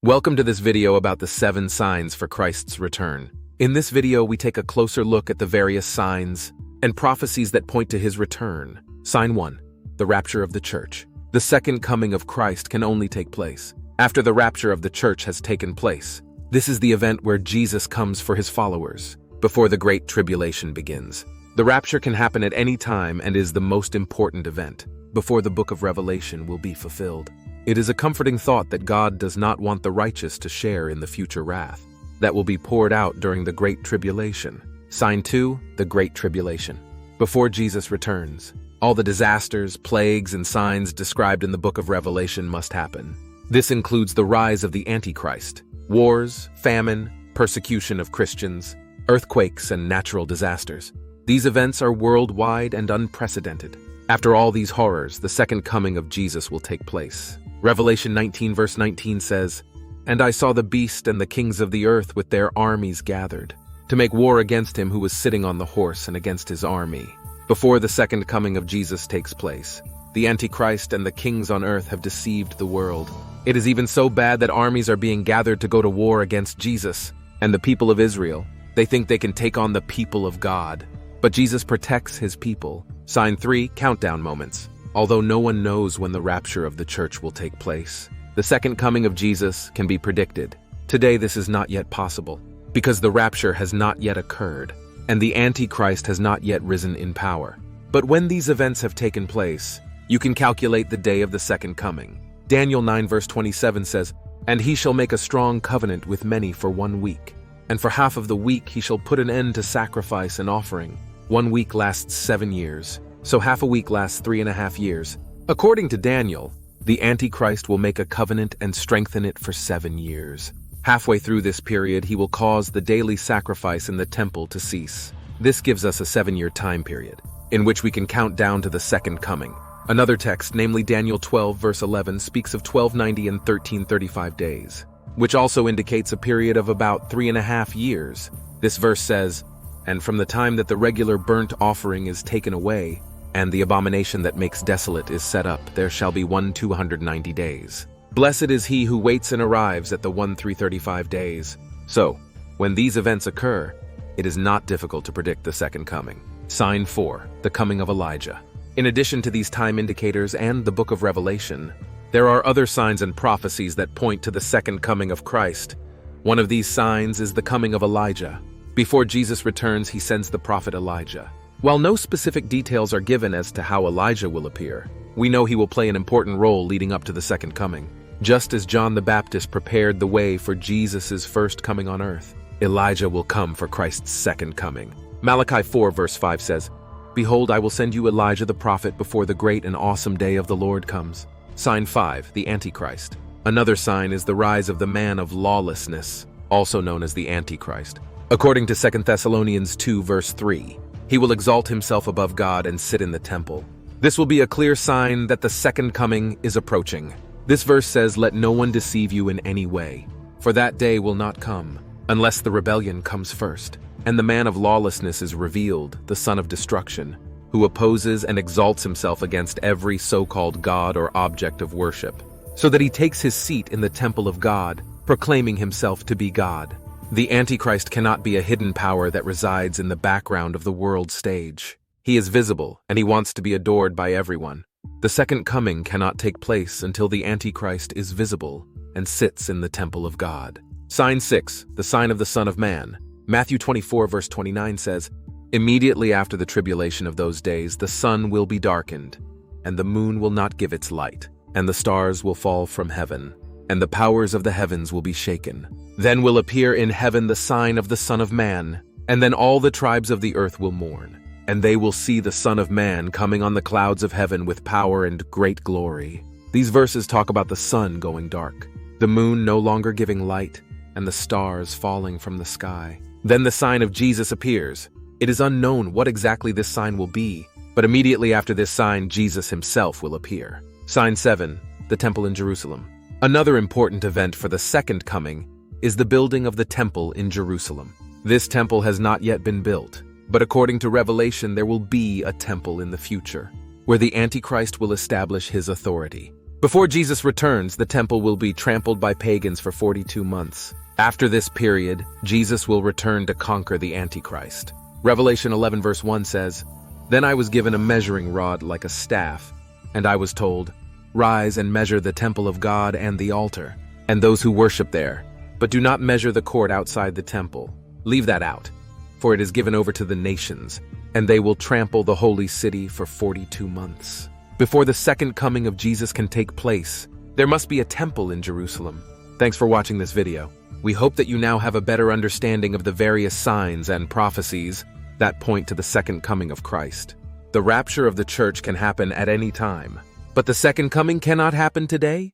Welcome to this video about the 7 signs for Christ's return. In this video, we take a closer look at the various signs and prophecies that point to his return. Sign 1. The rapture of the church. The second coming of Christ can only take place after the rapture of the church has taken place. This is the event where Jesus comes for his followers, before the Great Tribulation begins. The rapture can happen at any time and is the most important event, before the book of Revelation will be fulfilled. It is a comforting thought that God does not want the righteous to share in the future wrath that will be poured out during the Great Tribulation. Sign 2. The Great Tribulation. Before Jesus returns, all the disasters, plagues, and signs described in the book of Revelation must happen. This includes the rise of the Antichrist, wars, famine, persecution of Christians, earthquakes, and natural disasters. These events are worldwide and unprecedented. After all these horrors, the second coming of Jesus will take place. Revelation 19 verse 19 says, "And I saw the beast and the kings of the earth with their armies gathered, to make war against him who was sitting on the horse and against his army." Before the second coming of Jesus takes place, the Antichrist and the kings on earth have deceived the world. It is even so bad that armies are being gathered to go to war against Jesus and the people of Israel. They think they can take on the people of God. But Jesus protects his people. Sign 3. Countdown moments. Although no one knows when the rapture of the church will take place, the second coming of Jesus can be predicted. Today this is not yet possible, because the rapture has not yet occurred, and the Antichrist has not yet risen in power. But when these events have taken place, you can calculate the day of the second coming. Daniel 9 verse 27 says, "And he shall make a strong covenant with many for 1 week. And for half of the week he shall put an end to sacrifice and offering." 1 week lasts 7 years, so half a week lasts 3.5 years. According to Daniel, the Antichrist will make a covenant and strengthen it for 7 years. Halfway through this period, he will cause the daily sacrifice in the temple to cease. This gives us a 7-year time period, in which we can count down to the second coming. Another text, namely Daniel 12 verse 11, speaks of 1290 and 1335 days, which also indicates a period of about 3.5 years. This verse says, "And from the time that the regular burnt offering is taken away, and the abomination that makes desolate is set up, there shall be 290 days. Blessed is he who waits and arrives at the 335 days." So, when these events occur, it is not difficult to predict the second coming. Sign 4. The coming of Elijah. In addition to these time indicators and the book of Revelation, there are other signs and prophecies that point to the second coming of Christ. One of these signs is the coming of Elijah. Before Jesus returns, he sends the prophet Elijah. While no specific details are given as to how Elijah will appear, we know he will play an important role leading up to the second coming. Just as John the Baptist prepared the way for Jesus' first coming on earth, Elijah will come for Christ's second coming. Malachi 4 verse 5 says, "Behold, I will send you Elijah the prophet before the great and awesome day of the Lord comes." Sign 5. The Antichrist. Another sign is the rise of the man of lawlessness, also known as the Antichrist. According to 2 Thessalonians 2 verse 3, he will exalt himself above God and sit in the temple. This will be a clear sign that the second coming is approaching. This verse says, "Let no one deceive you in any way, for that day will not come, unless the rebellion comes first, and the man of lawlessness is revealed, the son of destruction, who opposes and exalts himself against every so-called God or object of worship, so that he takes his seat in the temple of God, proclaiming himself to be God." The Antichrist cannot be a hidden power that resides in the background of the world stage. He is visible, and he wants to be adored by everyone. The second coming cannot take place until the Antichrist is visible and sits in the temple of God. Sign 6. The sign of the Son of Man. Matthew 24 verse 29 says, "Immediately after the tribulation of those days, the sun will be darkened, and the moon will not give its light, and the stars will fall from heaven, and the powers of the heavens will be shaken. Then will appear in heaven the sign of the Son of Man, and then all the tribes of the earth will mourn, and they will see the Son of Man coming on the clouds of heaven with power and great glory." These verses talk about the sun going dark, the moon no longer giving light, and the stars falling from the sky. Then the sign of Jesus appears. It is unknown what exactly this sign will be, but immediately after this sign, Jesus himself will appear. Sign 7. The temple in Jerusalem. Another important event for the second coming is the building of the temple in Jerusalem. This temple has not yet been built, but according to Revelation, there will be a temple in the future, where the Antichrist will establish his authority. Before Jesus returns, the temple will be trampled by pagans for 42 months. After this period, Jesus will return to conquer the Antichrist. Revelation 11 verse 1 says, "Then I was given a measuring rod like a staff, and I was told, 'Rise and measure the temple of God and the altar, and those who worship there. But do not measure the court outside the temple. Leave that out, for it is given over to the nations, and they will trample the holy city for 42 months. Before the second coming of Jesus can take place, there must be a temple in Jerusalem. Thanks for watching this video. We hope that you now have a better understanding of the various signs and prophecies that point to the second coming of Christ. The rapture of the church can happen at any time, but the second coming cannot happen today?